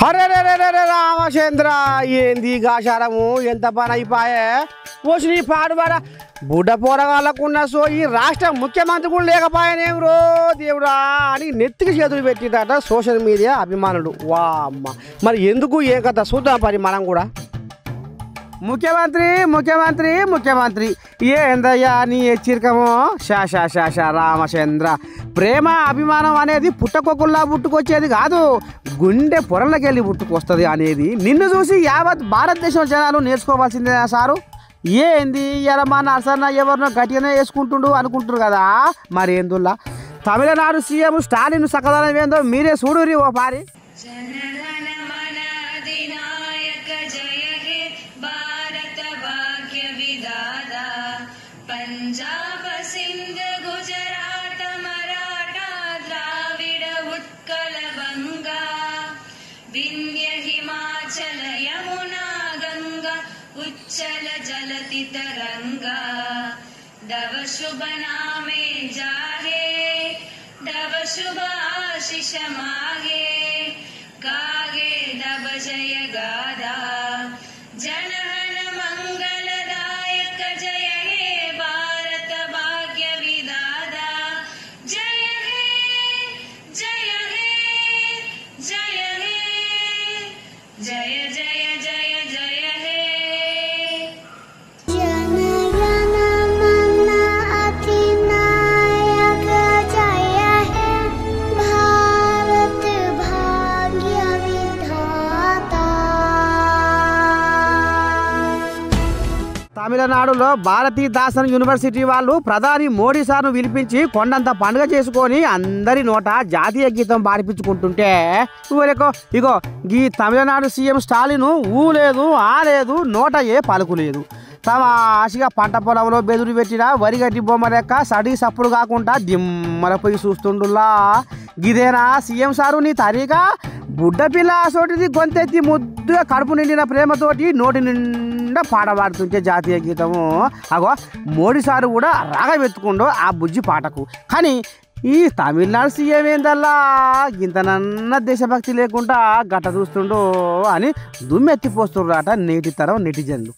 అరే రే రే రే రామచంద్ర ఏంది గాశారము ఎంత పని అయిపోయే పోసి నీ పాడుబారా బుడ్డ పోరగాళ్ళకున్న సో ఈ రాష్ట్ర ముఖ్యమంత్రి కూడా లేకపోయానేం రో దేవుడా అని నెత్తికి చేతులు పెట్టిదట సోషల్ మీడియా అభిమానులు వా అమ్మ మరి ఎందుకు ఏం కథ చూద్దాం పరి మనం కూడా ముఖ్యమంత్రి ముఖ్యమంత్రి ముఖ్యమంత్రి ఏందయ్యా నీ హెచ్చరికమో షా రామచంద్ర ప్రేమ అభిమానం అనేది పుట్టకొక్కుల్లా పుట్టుకొచ్చేది కాదు గుండె పొరలకి వెళ్ళి పుట్టుకొస్తుంది అనేది నిన్ను చూసి యావత్ భారతదేశం జనాలు నేర్చుకోవాల్సిందే సారు ఏంది ఇలా మా నర్సన్న ఎవరినో గట్టిగానే వేసుకుంటుండు అనుకుంటారు కదా మరి ఏందుల్లా తమిళనాడు సీఎం స్టాలిన్ సకదనం ఏందో మీరే చూడురి ఓ పారి पंजाब सिंध गुजरात मराठा द्राविड उत्कल बंगा विंध्य हिमाचल यमुना गंगा उच्चल जलति तरंगा दव शुभ नामे जाहे दव शुभ आशीष मागे गागे दव जय गादा जनहन मंगलदायक जय हे भारत भाग्य विदाता जय हे जय हे जय हे जय जय जय जय हे जन गण मन अधिनायक जय हे भारत भाग्य विधाता తమిళనాడులో భారతీదాసన్ యూనివర్సిటీ వాళ్ళు ప్రధాని మోడీ సార్ను పిలిపించి కొండంత పండుగ చేసుకొని అందరి నోట జాతీయ గీతం పాడిపించుకుంటుంటే ఇగో ఈ తమిళనాడు సీఎం స్టాలిన్ ఊ లేదు ఆ లేదు నోట ఏ పలుకు లేదు తమ ఆశగా పంట పొలంలో బెదురు పెట్టిన వరిగడ్డి బొమ్మ లెక్క సడి సప్పుడు కాకుండా దిమ్మలపోయి చూస్తుండులా గిదేనా సీఎం సారు నీ తరీగా బుడ్డ పిల్ల సోటిది గొంతెత్తి ముద్దుగా కడుపు నిండిన ప్రేమతోటి నోటి నిండా పాడబాడుతుంటే జాతీయ గీతము అగో మోడీ సారు కూడా రాగబెత్తుకుండో ఆ బుజ్జి పాటకు కానీ ఈ తమిళనాడు సీఎం ఏందల్లా ఇంతనన్న దేశభక్తి లేకుండా గట్ట చూస్తుండో అని దుమ్మెత్తిపోస్తుండ్రట నేటి తరం నెటిజన్లు